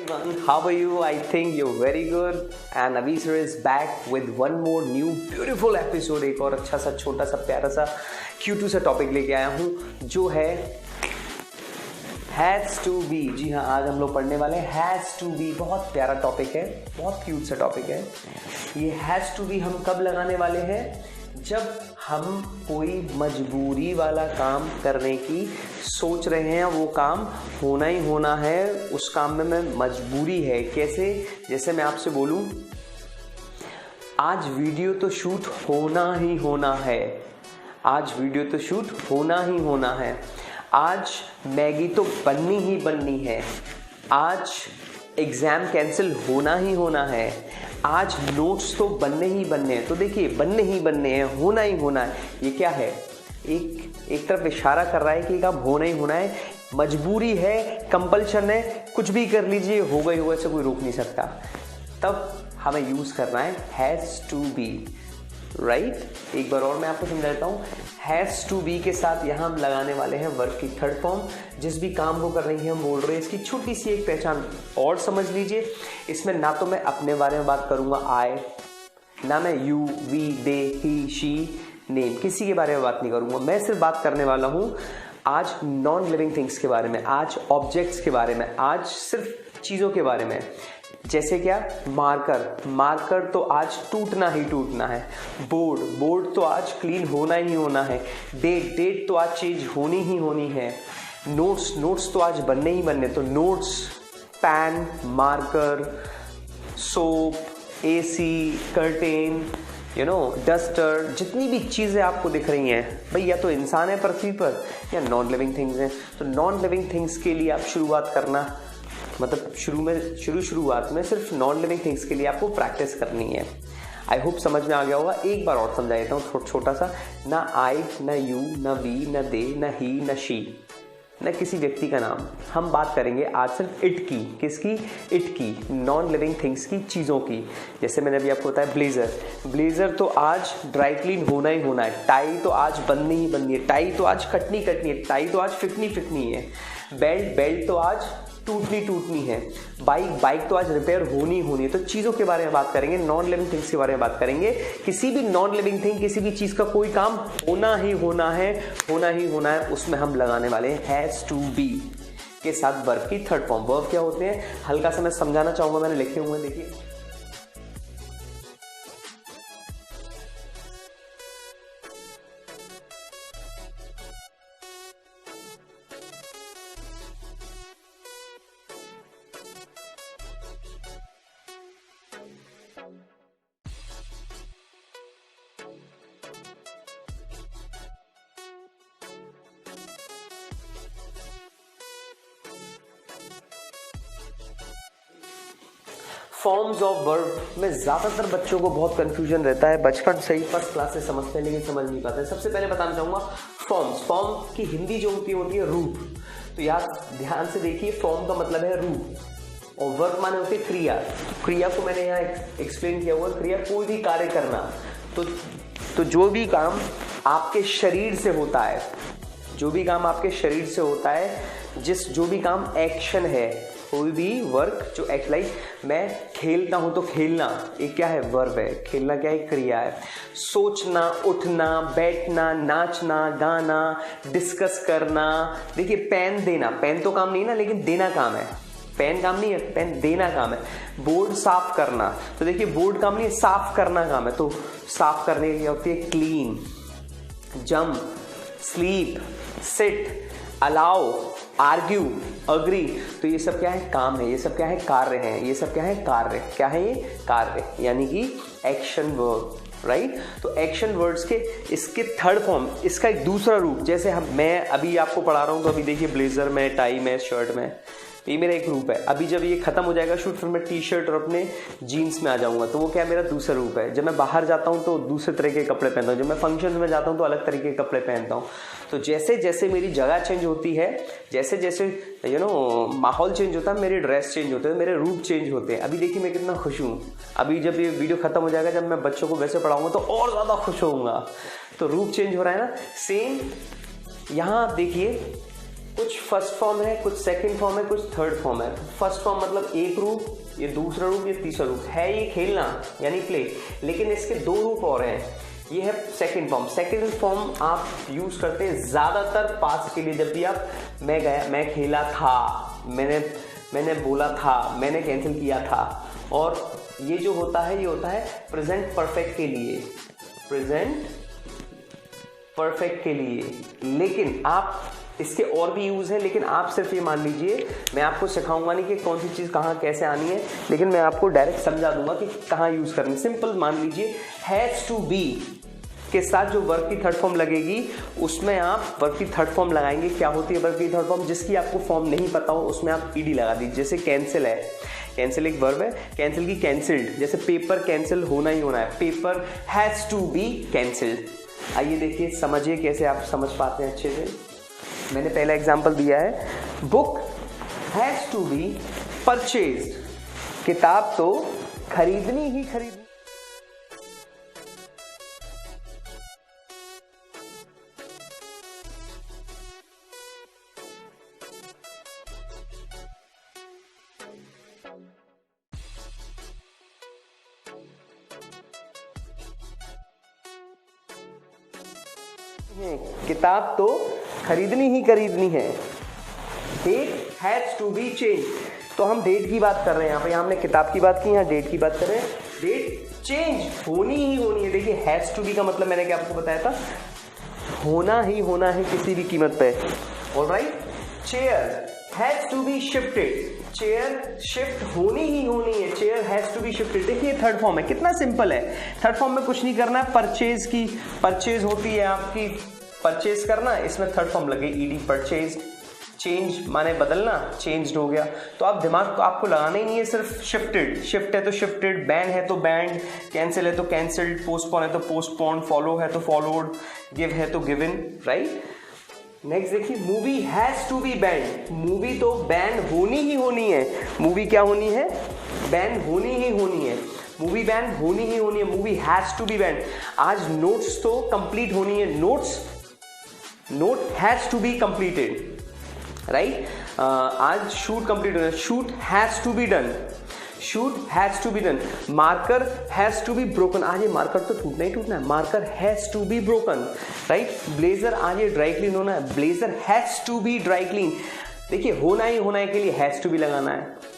everyone, how are you? I think you're very good. And Avi sir is back with one more new beautiful episode. एक और अच्छा सा छोटा सा प्यारा सा क्यूट सा टॉपिक लेके आया हूँ जो है हैज़ टू बी। जी हाँ, आज हम लोग पढ़ने वाले हैं हैज़ टू बी। बहुत प्यारा टॉपिक है, बहुत क्यूट सा टॉपिक है। ये हैज़ टू बी हम कब लगाने वाले हैं? जब हम कोई मजबूरी वाला काम करने की सोच रहे हैं, वो काम होना ही होना है, उस काम में मजबूरी है। कैसे? जैसे मैं आपसे बोलूं आज वीडियो तो शूट होना ही होना है, आज वीडियो तो शूट होना ही होना है, आज मैगी तो बननी ही बननी है, आज एग्ज़ाम कैंसिल होना ही होना है, आज नोट्स तो बनने ही बनने हैं। तो देखिए, बनने ही बनने हैं, होना ही होना है। ये क्या है? एक तरफ इशारा कर रहा है कि काम होना ही होना है, मजबूरी है, कंपल्शन है, कुछ भी कर लीजिए, होगा ही होगा, से कोई रोक नहीं सकता। तब हमें यूज़ करना है हैज़ टू बी, राइट। एक बार और मैं आपको समझा देता हूँ। हैज़ टू बी के साथ यहाँ हम लगाने वाले हैं वर्ब की थर्ड फॉर्म। जिस भी काम को कर रही है हम बोल रहे हैं, इसकी छोटी सी एक पहचान और समझ लीजिए। इसमें ना तो मैं अपने बारे में बात करूँगा आई, ना मैं you, we, they, he, she, name, किसी के बारे में बात नहीं करूँगा। मैं सिर्फ बात करने वाला हूँ आज नॉन लिविंग थिंग्स के बारे में, आज ऑब्जेक्ट्स के बारे में, आज सिर्फ चीज़ों के बारे में। जैसे क्या? मार्कर, मार्कर तो आज टूटना ही टूटना है। बोर्ड, बोर्ड तो आज क्लीन होना ही होना है। डेट, डेट तो आज चेंज होनी ही होनी है। नोट्स, नोट्स तो आज बनने ही बनने। तो notes, pen, marker, soap, AC, curtain, duster, जितनी भी चीज़ें आपको दिख रही हैं भाई, या तो इंसान है पृथ्वी पर या नॉन लिविंग थिंग्स हैं। तो नॉन लिविंग थिंग्स के लिए आप शुरुआत करना, मतलब शुरुआत में सिर्फ नॉन लिविंग थिंग्स के लिए आपको प्रैक्टिस करनी है। आई होप समझ में आ गया होगा। एक बार और समझा देता हूँ छोटा सा। ना आई, ना यू, ना वी, ना दे, ना ही, ना शी, न किसी व्यक्ति का नाम। हम बात करेंगे आज सिर्फ इट की। किसकी? इट की, नॉन लिविंग थिंग्स की, चीज़ों की। जैसे मैंने अभी आपको बताया ब्लेज़र, ब्लेज़र तो आज ड्राई क्लीन होना ही होना है। टाई तो आज बननी ही बननी है, टाई तो आज कटनी कटनी है, टाई तो आज फिटनी फिटनी है। बेल्ट, बेल्ट तो आज टूटनी टूटनी है। बाइक, बाइक तो आज रिपेयर होनी होनी है। तो चीज़ों के बारे में बात करेंगे, नॉन लिविंग थिंग्स के बारे में बात करेंगे। किसी भी नॉन लिविंग थिंग, किसी भी चीज़ का कोई काम होना ही होना है, होना ही होना है, उसमें हम लगाने वाले हैं हैज़ टू बी के साथ वर्ब की थर्ड फॉर्म। वर्ब क्या होते हैं हल्का सा मैं समझाना चाहूँगा, मैंने लिखे हुए हैं, देखिए। फॉर्म्स ऑफ वर्ब में ज़्यादातर बच्चों को बहुत कंफ्यूजन रहता है, बचपन से ही फर्स्ट क्लास से समझते हैं लेकिन समझ नहीं पाते। सबसे पहले बताना चाहूँगा फॉर्म्स। फॉर्म की हिंदी जो होती है रूप। तो यार ध्यान से देखिए, फॉर्म का मतलब है रूप और वर्ब माने होते क्रिया। तो क्रिया को मैंने यहाँ एक्सप्लेन किया हुआ, क्रिया कोई भी कार्य करना। तो जो भी काम आपके शरीर से होता है, जो भी काम आपके शरीर से होता है, जो भी काम एक्शन है, कोई भी वर्क जो एक्ट, लाइक मैं खेलता हूँ तो खेलना एक क्या है? वर्ब है। खेलना क्या है? क्रिया है। सोचना, उठना, बैठना, नाचना, गाना, डिस्कस करना। देखिए पेन देना, पेन तो काम नहीं ना, लेकिन देना काम है। पेन काम नहीं है, पेन देना काम है। बोर्ड साफ करना, तो देखिए बोर्ड काम नहीं है, साफ करना काम है। तो साफ करने की क्या होती है? Clean. Jump, sleep, sit, allow, argue, agree. तो ये सब क्या है? काम है। ये सब क्या है? कार्य है। ये सब क्या है? कार्य। क्या है ये? कार्य, यानी कि एक्शन वर्ब, राइट। तो एक्शन वर्ड्स के इसके थर्ड फॉर्म, इसका एक दूसरा रूप। जैसे मैं अभी आपको पढ़ा रहा हूँ, तो अभी देखिए ब्लेजर में, टाई में, शर्ट में, ये मेरा एक रूप है। अभी जब ये खत्म हो जाएगा शूट, फिर मैं टी शर्ट और अपने जीन्स में आ जाऊंगा, तो वो क्या है? मेरा दूसरा रूप है। जब मैं बाहर जाता हूँ तो दूसरे तरह के कपड़े पहनता हूँ, जब मैं फंक्शन में जाता हूँ तो अलग तरीके के कपड़े पहनता हूँ। तो जैसे जैसे मेरी जगह चेंज होती है, जैसे जैसे माहौल चेंज होता है, मेरे ड्रेस चेंज होते हैं, मेरे रूप चेंज होते हैं। अभी देखिए मैं कितना खुश हूँ। अभी जब ये वीडियो खत्म हो जाएगा, जब मैं बच्चों को वैसे पढ़ाऊंगा तो और ज़्यादा खुश होऊंगा। तो रूप चेंज हो रहा है ना। सेम यहाँ आप देखिए, कुछ फर्स्ट फॉर्म है, कुछ सेकंड फॉर्म है, कुछ थर्ड फॉर्म है। फर्स्ट फॉर्म मतलब एक रूप, ये दूसरा रूप, ये तीसरा रूप है, ये खेलना यानी प्ले। लेकिन इसके दो रूप और हैं, ये है सेकंड फॉर्म। सेकंड फॉर्म आप यूज़ करते हैं ज़्यादातर पास्ट के लिए। जब भी आप मैं गया, मैं खेला था, मैंने बोला था, मैंने कैंसिल किया था। और ये जो होता है, ये होता है प्रेजेंट परफेक्ट के लिए, प्रेजेंट परफेक्ट के लिए। लेकिन आप इसके और भी यूज़ है, लेकिन आप सिर्फ ये मान लीजिए, मैं आपको सिखाऊंगा नहीं कि कौन सी चीज़ कहाँ कैसे आनी है, लेकिन मैं आपको डायरेक्ट समझा दूंगा कि कहाँ यूज़ करनी। सिंपल मान लीजिए हैज़ टू बी के साथ जो वर्ब की थर्ड फॉर्म लगेगी, उसमें आप वर्ब की थर्ड फॉर्म लगाएंगे। क्या होती है वर्ब की थर्ड फॉर्म? जिसकी आपको फॉर्म नहीं पता हो उसमें आप ईडी लगा दीजिए। जैसे कैंसिल है, कैंसिल एक वर्ब है, कैंसिल की कैंसिल्ड। जैसे पेपर कैंसिल होना ही होना है, paper has to be cancelled. आइए देखिए, समझिए कैसे आप समझ पाते हैं अच्छे से। मैंने पहला एग्जाम्पल दिया है, book has to be purchased. किताब तो खरीदनी ही खरीदनी। किताब तो खरीदनी ही खरीदनी है। Date has to be change, तो हम डेट की बात कर रहे हैं यहाँ पे। हमने किताब की बात की, यहाँ डेट की बात कर रहे हैं। डेट चेंज होनी ही होनी है। देखिए हैज टू बी का मतलब मैंने क्या आपको बताया था, होना ही होना है किसी भी कीमत पे। Alright, chair has to be shifted, chair shift होनी ही होनी है, chair has to be shifted. देखिए थर्ड फॉर्म है, कितना सिंपल है। थर्ड फॉर्म में कुछ नहीं करना है, परचेज की परचेज होती है आपकी, परचेज करना, इसमें थर्ड फॉर्म लगे ईडी, परचेज। चेंज माने बदलना, चेंज्ड हो गया। तो आप दिमाग को आपको लगाना ही नहीं है, सिर्फ शिफ्टेड, शिफ्ट है तो शिफ्टेड, बैन है तो बैंड, कैंसिल है तो कैंसिल्ड, पोस्टपोन है तो पोस्टपोन, फॉलो है तो फॉलोड, गिव है तो गिवन, राइट। नेक्स्ट देखिए, movie has to be banned. Movie तो बैन होनी ही होनी है। मूवी क्या होनी है? बैन होनी ही होनी है। मूवी बैन होनी ही होनी है, movie has to be banned. आज नोट्स तो कंप्लीट होनी है, note has to be completed, right. आज शूट कंप्लीट होना है, shoot has to be done, shoot has to be done. Marker has to be broken, आज ये मार्कर तो टूटना ही टूटना है, marker has to be broken, right. Blazer आज ये ड्राई क्लीन होना है, blazer has to be dry clean. देखिए होना ही होना है के लिए हैज टू बी लगाना है।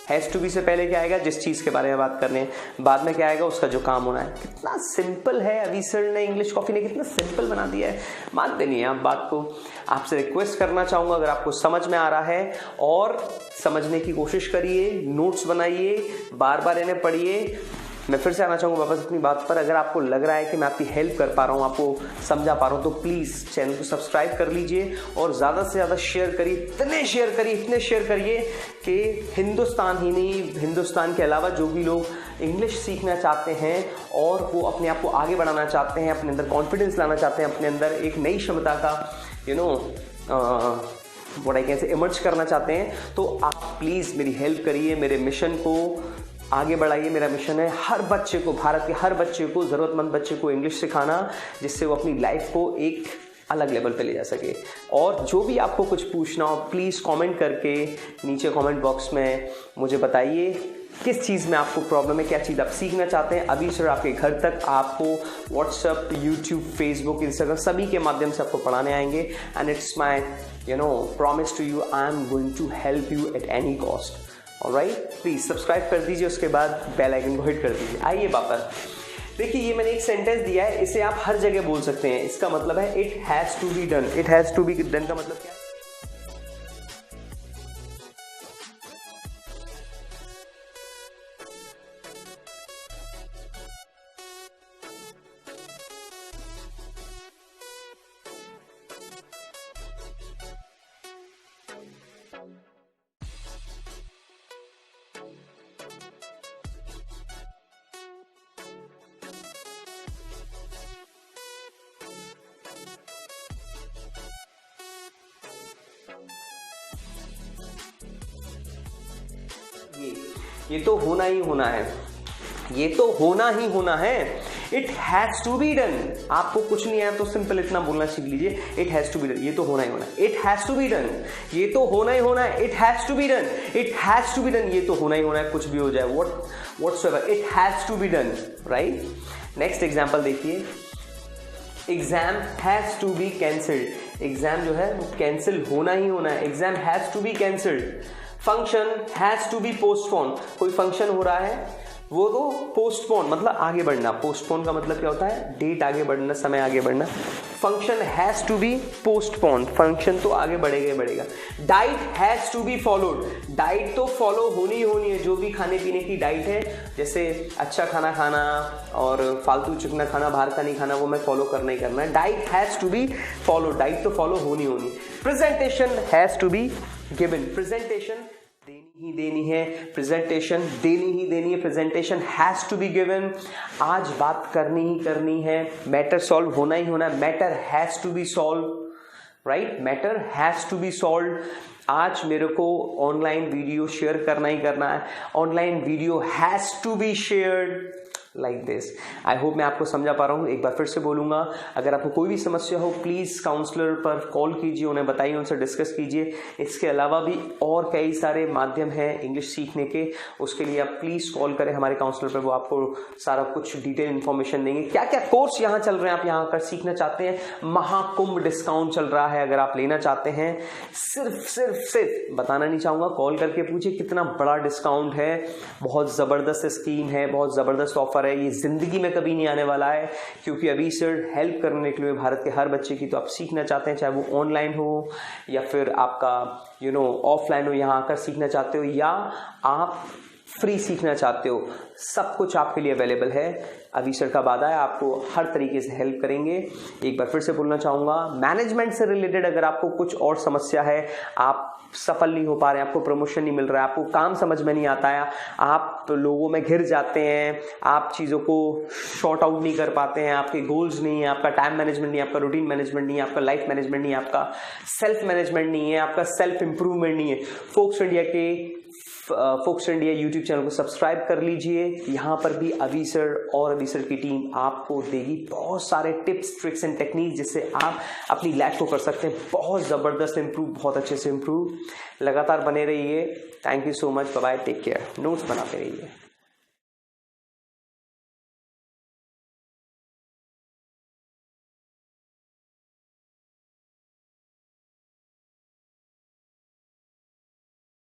हैज टू बी से पहले क्या आएगा? जिस चीज़ के बारे में बात करने हैं, बाद में क्या आएगा? उसका जो काम होना है। कितना सिंपल है, अभी सर ने इंग्लिश कॉफी ने कितना सिंपल बना दिया है, मानते नहीं है आप बात को। आपसे रिक्वेस्ट करना चाहूँगा, अगर आपको समझ में आ रहा है और समझने की कोशिश करिए, नोट्स बनाइए, बार बार इन्हें पढ़िए। मैं फिर से आना चाहूँगा वापस अपनी बात पर। अगर आपको लग रहा है कि मैं आपकी हेल्प कर पा रहा हूँ, आपको समझा पा रहा हूँ, तो प्लीज़ चैनल को सब्सक्राइब कर लीजिए और ज़्यादा से ज़्यादा शेयर करिए। इतने शेयर करिए कि हिंदुस्तान ही नहीं, हिंदुस्तान के अलावा जो भी लोग इंग्लिश सीखना चाहते हैं और वो अपने आप को आगे बढ़ाना चाहते हैं, अपने अंदर कॉन्फिडेंस लाना चाहते हैं, अपने अंदर एक नई क्षमता का what I can say emerge करना चाहते हैं, तो आप प्लीज़ मेरी हेल्प करिए, मेरे मिशन को आगे बढ़ाइए। मेरा मिशन है हर बच्चे को, भारत के हर बच्चे को, ज़रूरतमंद बच्चे को इंग्लिश सिखाना, जिससे वो अपनी लाइफ को एक अलग लेवल पे ले जा सके। और जो भी आपको कुछ पूछना हो, प्लीज़ कमेंट करके नीचे कमेंट बॉक्स में मुझे बताइए किस चीज़ में आपको प्रॉब्लम है, क्या चीज़ आप सीखना चाहते हैं। अभी सर आपके घर तक आपको व्हाट्सएप, यूट्यूब, फेसबुक, इंस्टाग्राम सभी के माध्यम से आपको पढ़ाने आएंगे। And it's my promise to you, I am going to help you at any cost. Alright, please subscribe कर दीजिए, उसके बाद बेल आइकन को हिट कर दीजिए। आइए वापस देखिए, ये मैंने एक सेंटेंस दिया है, इसे आप हर जगह बोल सकते हैं। इसका मतलब है it has to be done. It has to be done का मतलब क्या है? ये तो होना ही होना है, ये तो होना ही होना है। It has to be done. आपको कुछ नहीं आया तो सिंपल इतना बोलना सीख लीजिए, it has to be done, ये तो होना ही होना है। It has to be done, ये तो होना ही होना है। It has to be done, it has to be done, ये तो होना ही होना है, कुछ भी हो जाए, whatsoever, it has to be done, right. Next example देखिए, exam has to be cancelled. Exam जो है वो कैंसिल होना ही होना है, exam has to be cancelled. Function has to be postpone, कोई फंक्शन हो रहा है वो तो पोस्टपोन मतलब आगे बढ़ना, पोस्टपोन का मतलब क्या होता है, डेट आगे बढ़ना, समय आगे बढ़ना। Function has to be postpone, function तो आगे बढ़ेगा ही बढ़ेगा। Diet has to be followed, diet तो फॉलो होनी ही होनी है, जो भी खाने पीने की डाइट है, जैसे अच्छा खाना खाना और फालतू चिकना खाना, बाहर का नहीं खाना, वो मैं फॉलो करना ही करना है। Diet has to be follow, diet तो फॉलो होनी होनी। Presentation has to be given, presentation देनी है, प्रेजेंटेशन देनी ही देनी है, presentation has to be given. आज बात करनी ही करनी है, मैटर सॉल्व होना ही होना है, matter has to be solve, right, matter has to be solve. आज मेरे को ऑनलाइन वीडियो शेयर करना ही करना है, online video has to be shared like this. I hope मैं आपको समझा पा रहा हूँ। एक बार फिर से बोलूँगा, अगर आपको कोई भी समस्या हो प्लीज़ काउंसलर पर कॉल कीजिए, उन्हें बताइए, उनसे डिस्कस कीजिए। इसके अलावा भी और कई सारे माध्यम हैं इंग्लिश सीखने के, उसके लिए आप प्लीज़ कॉल करें हमारे काउंसलर पर, वो आपको सारा कुछ डिटेल इन्फॉर्मेशन देंगे। क्या क्या कोर्स यहाँ चल रहे हैं, आप यहाँ आकर सीखना चाहते हैं, महाकुंभ डिस्काउंट चल रहा है, अगर आप लेना चाहते हैं, सिर्फ बताना नहीं चाहूँगा, कॉल करके पूछिए कितना बड़ा डिस्काउंट है, बहुत ज़बरदस्त स्कीम है, बहुत ज़बरदस्त ऑफर है, ये जिंदगी में कभी नहीं आने वाला है, क्योंकि अभी सर हेल्प करने के लिए भारत के हर बच्चे की, तो आप सीखना चाहते हैं, चाहे वो ऑनलाइन हो या फिर आपका ऑफलाइन हो, यहाँ आकर सीखना चाहते हो या आप फ्री सीखना चाहते हो, सब कुछ आपके लिए अवेलेबल है। अभी सर का वादा है आपको हर तरीके से हेल्प करेंगे। एक बार फिर से बोलना चाहूँगा, मैनेजमेंट से रिलेटेड अगर आपको कुछ और समस्या है, आप सफल नहीं हो पा रहे हैं, आपको प्रमोशन नहीं मिल रहा है, आपको काम समझ में नहीं आता है, आप लोगों में घिर जाते हैं, आप चीज़ों को शॉर्ट आउट नहीं कर पाते हैं, आपके गोल्स नहीं है, आपका टाइम मैनेजमेंट नहीं है, आपका रूटीन मैनेजमेंट नहीं है, आपका लाइफ मैनेजमेंट नहीं है, आपका सेल्फ मैनेजमेंट नहीं है, आपका सेल्फ इंप्रूवमेंट नहीं है, फोक्स इंडिया यूट्यूब चैनल को सब्सक्राइब कर लीजिए। यहाँ पर भी अभी सर और अभी सर की टीम आपको देगी बहुत सारे टिप्स, ट्रिक्स एंड टेक्निक, जिससे आप अपनी लाइफ को कर सकते हैं बहुत ज़बरदस्त इंप्रूव, बहुत अच्छे से इंप्रूव। लगातार बने रहिए। Thank you so much, bye bye, take care, notes बनाते रहिए।